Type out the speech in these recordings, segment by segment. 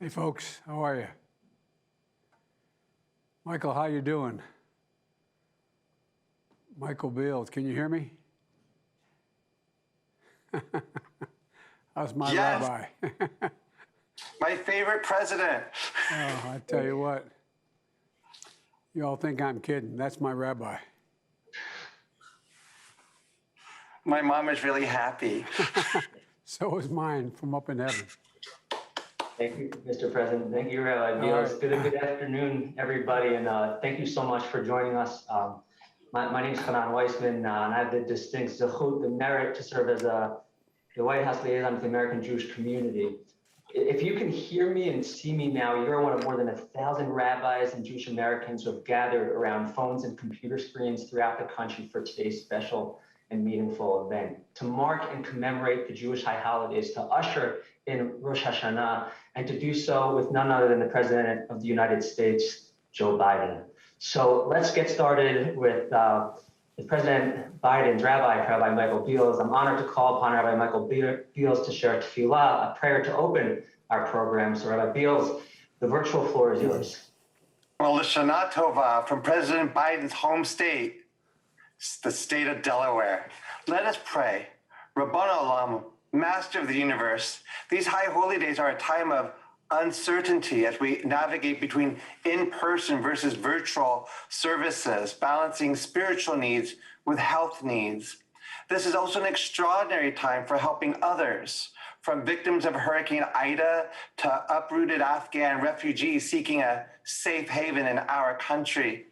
Hey folks, how are you? Michael, how you doing? Michael Beals, can you hear me? How's my Yes, rabbi? my favorite president. Oh, I tell you what, you all think I'm kidding. That's my rabbi. My mom is really happy. So is mine from up in heaven. Thank you, Mr. President. Thank you, Rabbi Beals. right. Good afternoon, everybody, and thank you so much for joining us. My name is Hanan Weissman, and I have the distinct zechut, the merit to serve as the White House liaison with the American Jewish community. If you can hear me and see me now, you're one of more than 1,000 rabbis and Jewish Americans who have gathered around phones and computer screens throughout the country for today's special and meaningful event to mark and commemorate the Jewish high holidays, to usher in Rosh Hashanah, and to do so with none other than the President of the United States, Joe Biden. So let's get started with President Biden's Rabbi Michael Beals. I'm honored to call upon Rabbi Michael Beals to share tefillah, a prayer to open our program. So Rabbi Beals, the virtual floor is yours. Well, Lashana Tova from President Biden's home state, the state of Delaware. Let us pray. Rabbana Olam, Master of the universe, these high holy days are a time of uncertainty as we navigate between in-person versus virtual services, balancing spiritual needs with health needs. This is also an extraordinary time for helping others, from victims of Hurricane Ida to uprooted Afghan refugees seeking a safe haven in our country.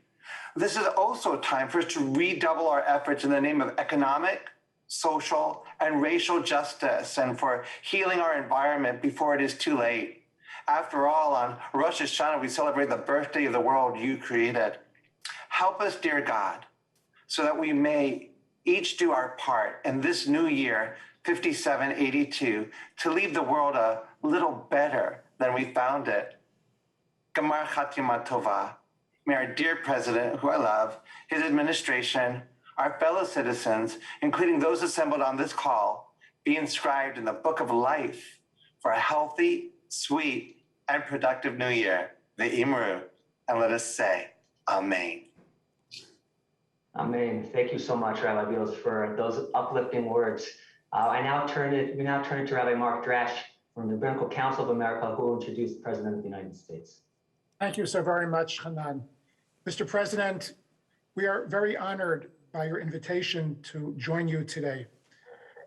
This is also a time for us to redouble our efforts in the name of economic, social, and racial justice, and for healing our environment before it is too late. After all, on Rosh Hashanah, we celebrate the birthday of the world you created. Help us, dear God, so that we may each do our part in this new year, 5782, to leave the world a little better than we found it. Gamar Chatima Tova. May our dear president, who I love, his administration, our fellow citizens, including those assembled on this call, be inscribed in the book of life for a healthy, sweet, and productive new year, the Imru. And let us say, Amen. Amen. Thank you so much, Rabbi Beals, for those uplifting words. We now turn it to Rabbi Mark Drash from the Rabbinical Council of America, who will introduce the President of the United States. Thank you so very much, Hanan. Mr. President, we are very honored by your invitation to join you today.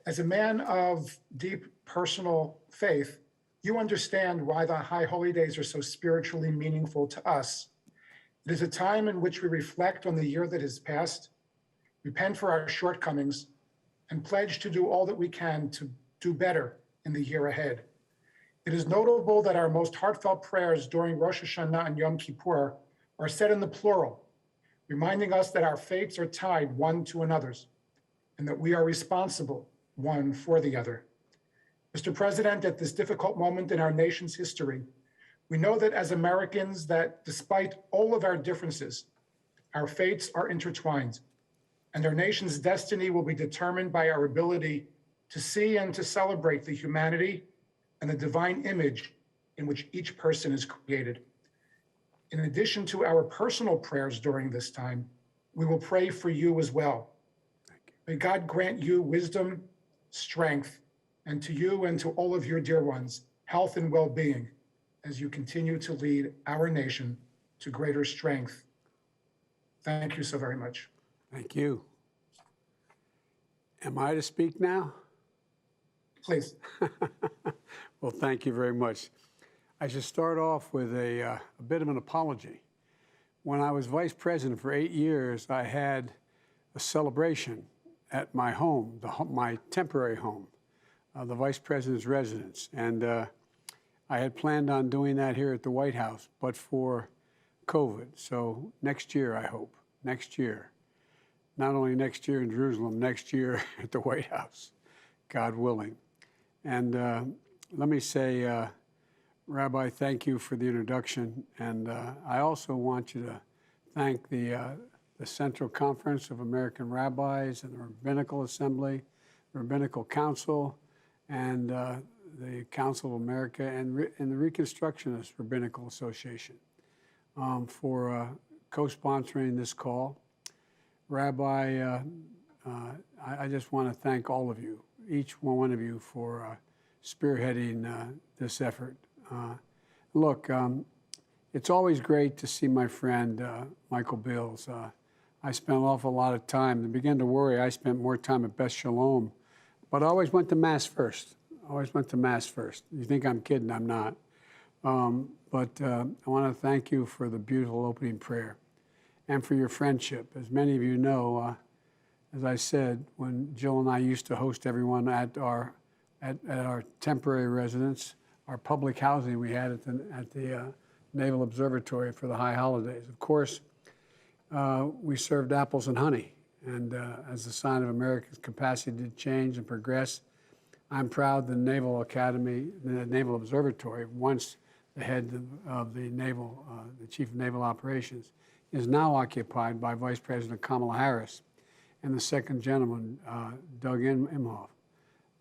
As a man of deep personal faith, you understand why the high holy days are so spiritually meaningful to us. It is a time in which we reflect on the year that has passed, repent for our shortcomings, and pledge to do all that we can to do better in the year ahead. It is notable that our most heartfelt prayers during Rosh Hashanah and Yom Kippur are said in the plural, reminding us that our fates are tied one to another's, and that we are responsible one for the other. Mr. President, at this difficult moment in our nation's history, we know that as Americans, that despite all of our differences, our fates are intertwined, and our nation's destiny will be determined by our ability to see and to celebrate the humanity and the divine image in which each person is created. In addition to our personal prayers during this time, we will pray for you as well. May God grant you wisdom, strength, and to you and to all of your dear ones, health and well-being as you continue to lead our nation to greater strength. Thank you so very much. Thank you. Am I to speak now? Please. Well, thank you very much. I should start off with a bit of an apology. When I was vice president for 8 years, I had a celebration at my home, my temporary home, the vice president's residence. And I had planned on doing that here at the White House, but for COVID. So next year, I hope, next year. Not only next year in Jerusalem, next year at the White House, God willing. And let me say, Rabbi, thank you for the introduction. And I also want you to thank the Central Conference of American Rabbis and the Rabbinical Assembly, the Rabbinical Council, and the Council of America and the Reconstructionist Rabbinical Association for co-sponsoring this call. Rabbi, I just want to thank all of you, each one of you, for spearheading this effort. Look, it's always great to see my friend Michael Bills. I spent an awful lot of time. To begin to worry, I spent more time at Beth Shalom, but I always went to Mass first. You think I'm kidding? I'm not. But I want to thank you for the beautiful opening prayer and for your friendship. As many of you know, as I said, when Jill and I used to host everyone at our temporary residence, our public housing we had at the Naval Observatory for the high holidays. Of course, we served apples and honey, and as a sign of America's capacity to change and progress, I'm proud the Naval Academy, the Naval Observatory, once the head of the Naval, the Chief of Naval Operations, is now occupied by Vice President Kamala Harris and the second gentleman, Doug Imhoff.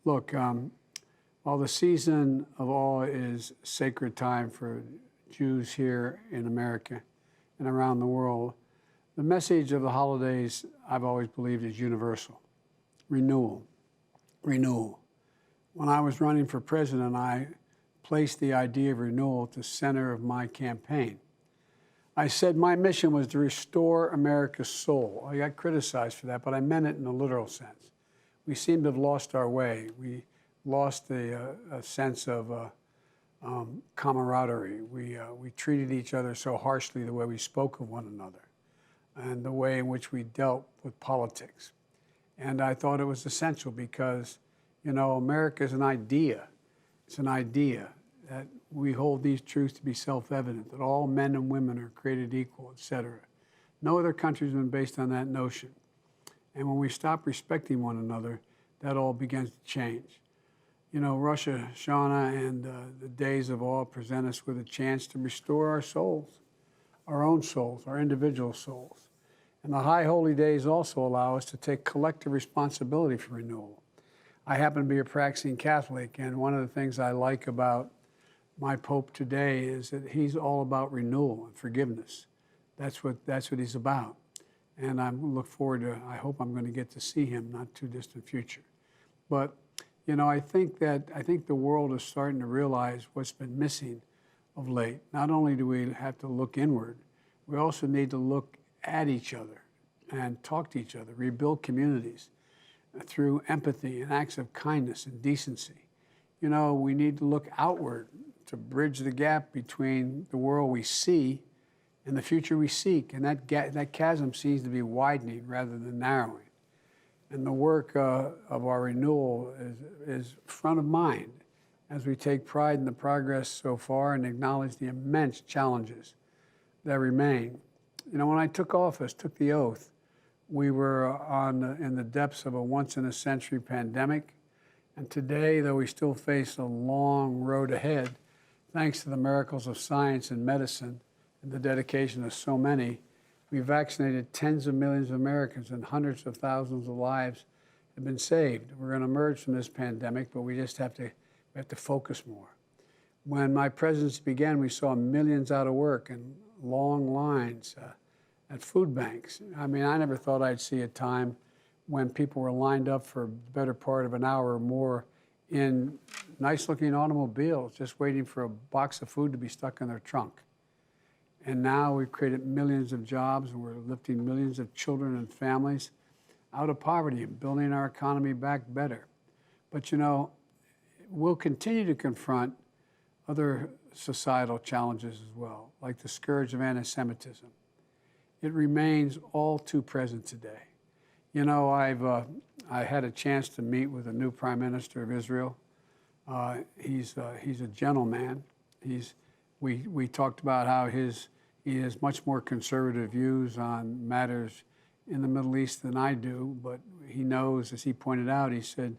Look, while the season of awe is sacred time for Jews here in America and around the world, the message of the holidays, I've always believed, is universal. Renewal. Renewal. When I was running for president, I placed the idea of renewal at the center of my campaign. I said my mission was to restore America's soul. I got criticized for that, but I meant it in a literal sense. We seem to have lost our way. We lost a sense of camaraderie. We treated each other so harshly, the way we spoke of one another and the way in which we dealt with politics. And I thought it was essential because, you know, America is an idea. It's an idea that we hold these truths to be self-evident, that all men and women are created equal, et cetera. No other country has been based on that notion. And when we stop respecting one another, that all begins to change. You know, Rosh Hashanah and the days of awe present us with a chance to restore our souls, our own souls, our individual souls. And the high holy days also allow us to take collective responsibility for renewal. I happen to be a practicing Catholic, and one of the things I like about my Pope today is that he's all about renewal and forgiveness. That's what he's about. And I look forward to, I hope I'm going to get to see him not too distant future. But, you know, I think the world is starting to realize what's been missing of late. Not only do we have to look inward, we also need to look at each other and talk to each other, rebuild communities through empathy and acts of kindness and decency. You know, we need to look outward to bridge the gap between the world we see and the future we seek. And that chasm seems to be widening rather than narrowing. And the work of our renewal is front of mind as we take pride in the progress so far and acknowledge the immense challenges that remain. You know, when I took office, took the oath, we were in the depths of a once-in-a-century pandemic. And today, though we still face a long road ahead, thanks to the miracles of science and medicine and the dedication of so many, we vaccinated tens of millions of Americans and hundreds of thousands of lives have been saved. We're going to emerge from this pandemic, but we just have to focus more. When my presidency began, we saw millions out of work and long lines at food banks. I mean, I never thought I'd see a time when people were lined up for the better part of an hour or more in nice-looking automobiles, just waiting for a box of food to be stuck in their trunk. And now we've created millions of jobs, and we're lifting millions of children and families out of poverty and building our economy back better. But, you know, we'll continue to confront other societal challenges as well, like the scourge of anti-Semitism. It remains all too present today. You know, I had a chance to meet with the new Prime Minister of Israel. He's a gentleman. We talked about how he has much more conservative views on matters in the Middle East than I do, but he knows, as he pointed out, he said,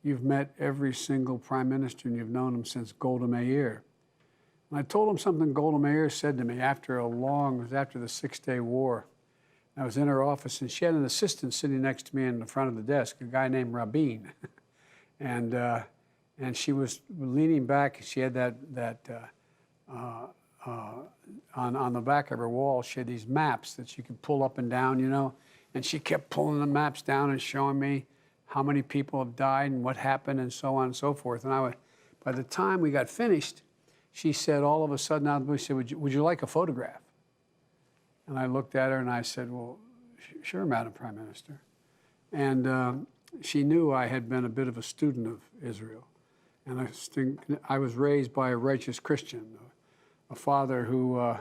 you've met every single prime minister and you've known him since Golda Meir. And I told him something Golda Meir said to me it was after the 6-Day War. I was in her office and she had an assistant sitting next to me in the front of the desk, a guy named Rabin. And and she was leaning back. She had on the back of her wall, she had these maps that she could pull up and down, you know, and she kept pulling the maps down and showing me how many people have died and what happened and so on and so forth. And by the time we got finished, she said, all of a sudden, out of the blue, she said, would you like a photograph? And I looked at her and I said, well, sure, Madam Prime Minister. And she knew I had been a bit of a student of Israel. And I was raised by a righteous Christian, a father who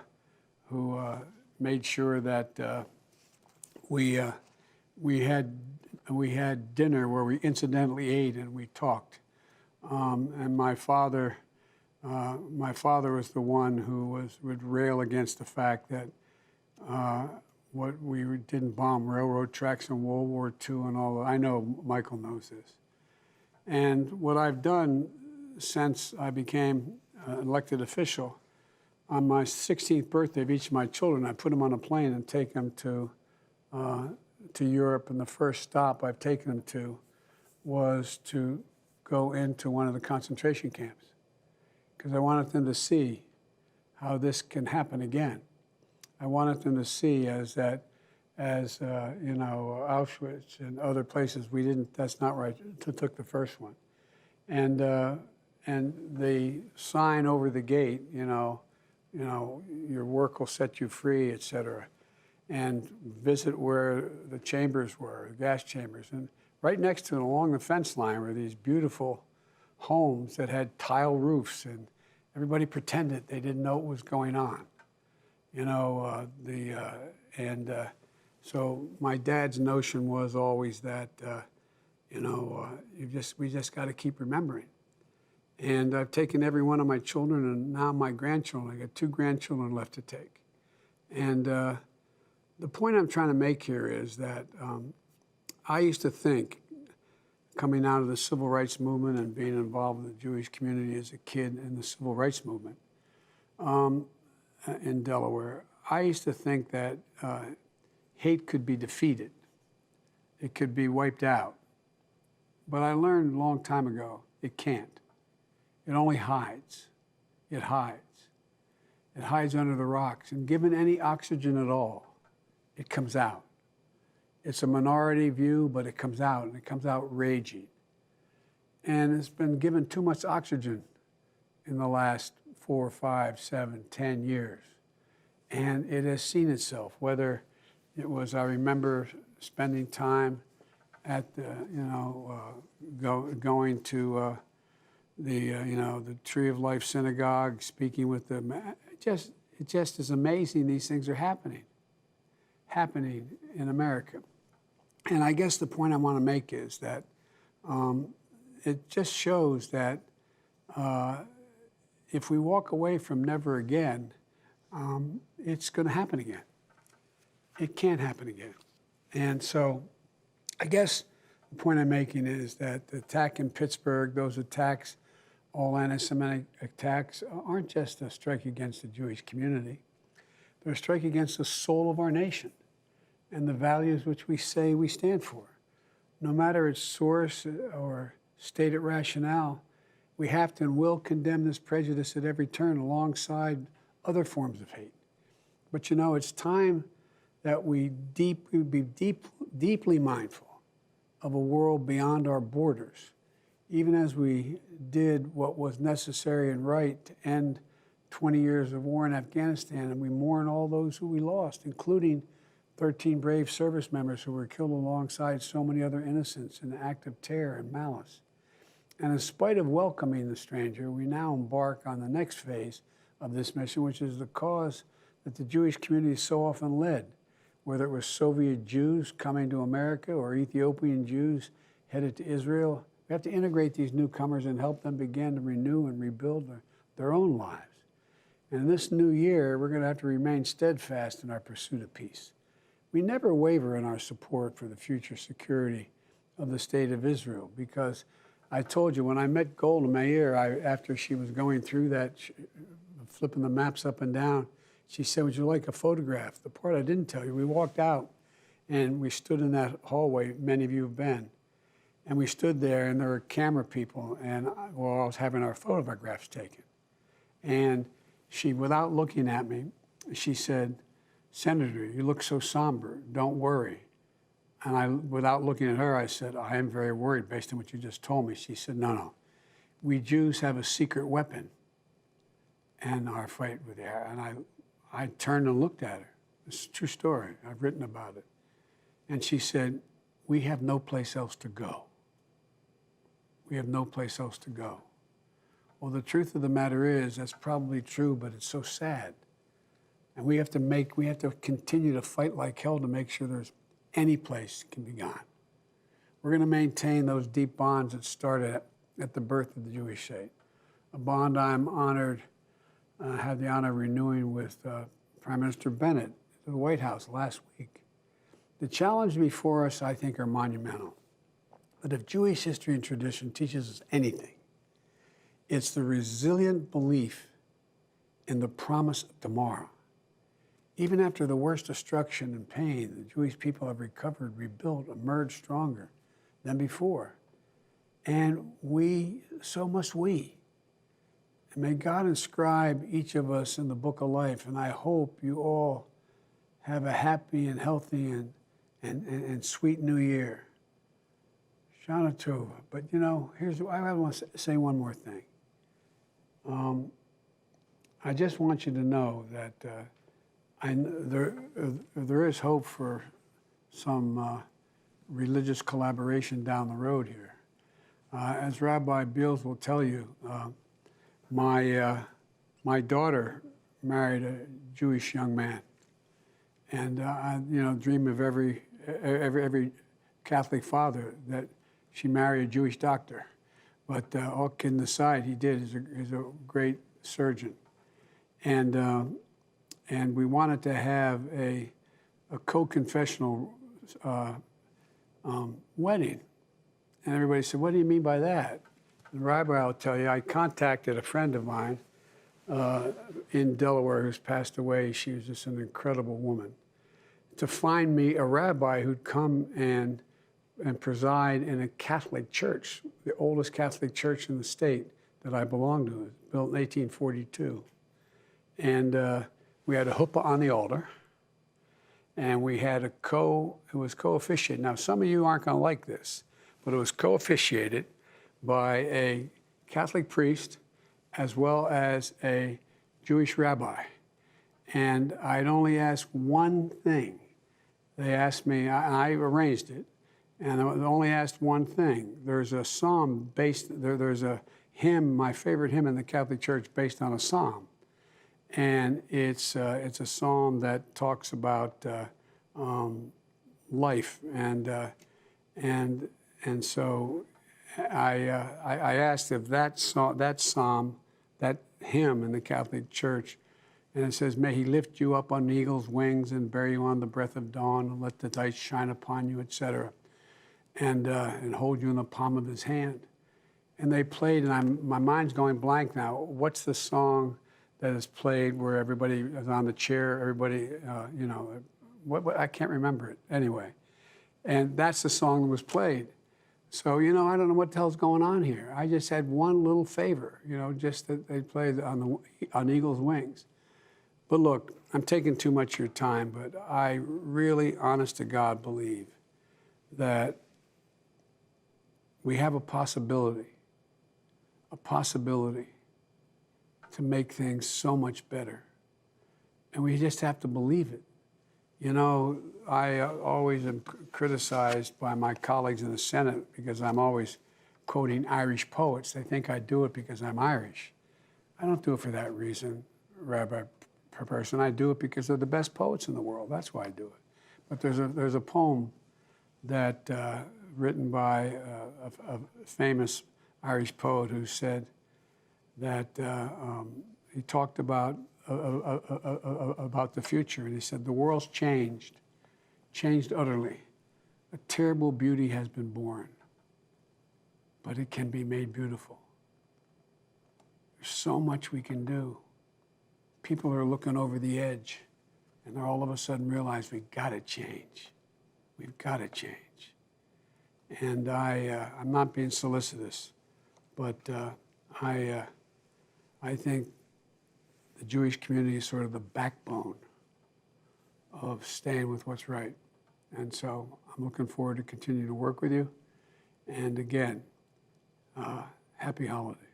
made sure that we had dinner where we incidentally ate and we talked. And my father was the one who would rail against the fact that what we didn't bomb railroad tracks in World War II and all that. I know Michael knows this. And what I've done since I became an elected official, on my 16th birthday of each of my children, I put them on a plane and take them to Europe. And the first stop I've taken them to was to go into one of the concentration camps, because I wanted them to see how this can happen again. I wanted them to see as you know, Auschwitz and other places, that's not right, took the first one. And the sign over the gate, you know, your work will set you free, et cetera. And visit where the chambers were, the gas chambers. And right next to it, along the fence line, were these beautiful homes that had tile roofs, and everybody pretended they didn't know what was going on. You know, so my dad's notion was always that, you know, we just got to keep remembering. And I've taken every one of my children, and now my grandchildren. I got 2 grandchildren left to take. And the point I'm trying to make here is that I used to think, coming out of the civil rights movement and being involved in the Jewish community as a kid in the civil rights movement in Delaware, I used to think that hate could be defeated. It could be wiped out. But I learned a long time ago, it can't. It only hides. It hides. It hides under the rocks. And given any oxygen at all, it comes out. It's a minority view, but it comes out, and it comes out raging. And it's been given too much oxygen in the last 4, 5, 7, 10 years. And it has seen itself, whether it was, I remember spending time at the, you know, going to the Tree of Life Synagogue, speaking with them. It just is amazing these things are happening in America. And I guess the point I want to make is that it just shows that if we walk away from never again, it's going to happen again. It can't happen again. And so I guess the point I'm making is that the attack in Pittsburgh, those attacks, all anti-Semitic attacks, aren't just a strike against the Jewish community. They're a strike against the soul of our nation and the values which we say we stand for. No matter its source or stated rationale, we have to and will condemn this prejudice at every turn alongside other forms of hate. But you know, it's time that we be deeply mindful of a world beyond our borders, even as we did what was necessary and right to end 20 years of war in Afghanistan, and we mourn all those who we lost, including 13 brave service members who were killed alongside so many other innocents in an act of terror and malice. And in spite of welcoming the stranger, we now embark on the next phase of this mission, which is the cause that the Jewish community so often led, whether it was Soviet Jews coming to America or Ethiopian Jews headed to Israel. We have to integrate these newcomers and help them begin to renew and rebuild their own lives. And in this new year, we're going to have to remain steadfast in our pursuit of peace. We never waver in our support for the future security of the state of Israel, because I told you, when I met Golda Meir, after she was going through that, flipping the maps up and down, she said, would you like a photograph? The part I didn't tell you, we walked out and we stood in that hallway, many of you have been, And we stood there, and there were camera people, and I was having our photographs taken. And she, without looking at me, she said, "Senator, you look so somber. Don't worry." And I, without looking at her, I said, "I am very worried based on what you just told me." She said, "No, no. We Jews have a secret weapon in our fight with the Arabs." And I turned and looked at her. It's a true story. I've written about it. And she said, "We have no place else to go. We have no place else to go." Well, the truth of the matter is that's probably true, but it's so sad. And we have to continue to fight like hell to make sure there's any place can be gone. We're going to maintain those deep bonds that started at the birth of the Jewish state, a bond I'm honored, had the honor of renewing with Prime Minister Bennett at the White House last week. The challenges before us, I think, are monumental. But if Jewish history and tradition teaches us anything, it's the resilient belief in the promise of tomorrow. Even after the worst destruction and pain, the Jewish people have recovered, rebuilt, emerged stronger than before. And so must we. And may God inscribe each of us in the book of life. And I hope you all have a happy and healthy and sweet new year. Shana Tova. But I want to say one more thing. I just want you to know that there is hope for some religious collaboration down the road here. As Rabbi Beals will tell you, my daughter married a Jewish young man, and I dream of every Catholic father that she married a Jewish doctor. But all kidding aside, he did. He's a great surgeon, and we wanted to have a co-confessional wedding. And everybody said, "What do you mean by that?" The rabbi will tell you, I contacted a friend of mine in Delaware who's passed away. She was just an incredible woman. To find me a rabbi who'd come and preside in a Catholic church, the oldest Catholic church in the state that I belong to. It was built in 1842. And we had a huppah on the altar. And we had it was co-officiated. Now, some of you aren't going to like this, but it was co-officiated by a Catholic priest as well as a Jewish rabbi. And I'd only asked one thing. They asked me, I arranged it, and I only asked one thing. There's a psalm there's a hymn, my favorite hymn in the Catholic Church, based on a psalm. And it's a psalm that talks about life, and so I asked if that psalm, that hymn in the Catholic Church, and it says, "May he lift you up on eagle's wings and bear you on the breath of dawn, and let the light shine upon you," etc., and hold you in the palm of his hand. And they played, and my mind's going blank now. What's the song that is played where everybody is on the chair, everybody, what I can't remember it anyway. And that's the song that was played. So, I don't know what the hell's going on here. I just had one little favor, just that they played on eagle's wings. But look, I'm taking too much of your time, but I really, honest to God, believe that we have a possibility to make things so much better. And we just have to believe it. I always am criticized by my colleagues in the Senate because I'm always quoting Irish poets. They think I do it because I'm Irish. I don't do it for that reason, Rabbi Person. I do it because they're the best poets in the world. That's why I do it. But there's a poem that written by a famous Irish poet who said that he talked about the future, and he said, "The world's changed utterly. A terrible beauty has been born, but it can be made beautiful." There's so much we can do. People are looking over the edge, and they're all of a sudden realize we've got to change. We've got to change. And I'm not being solicitous, but I think the Jewish community is sort of the backbone of staying with what's right. And so I'm looking forward to continue to work with you. And again, happy holidays.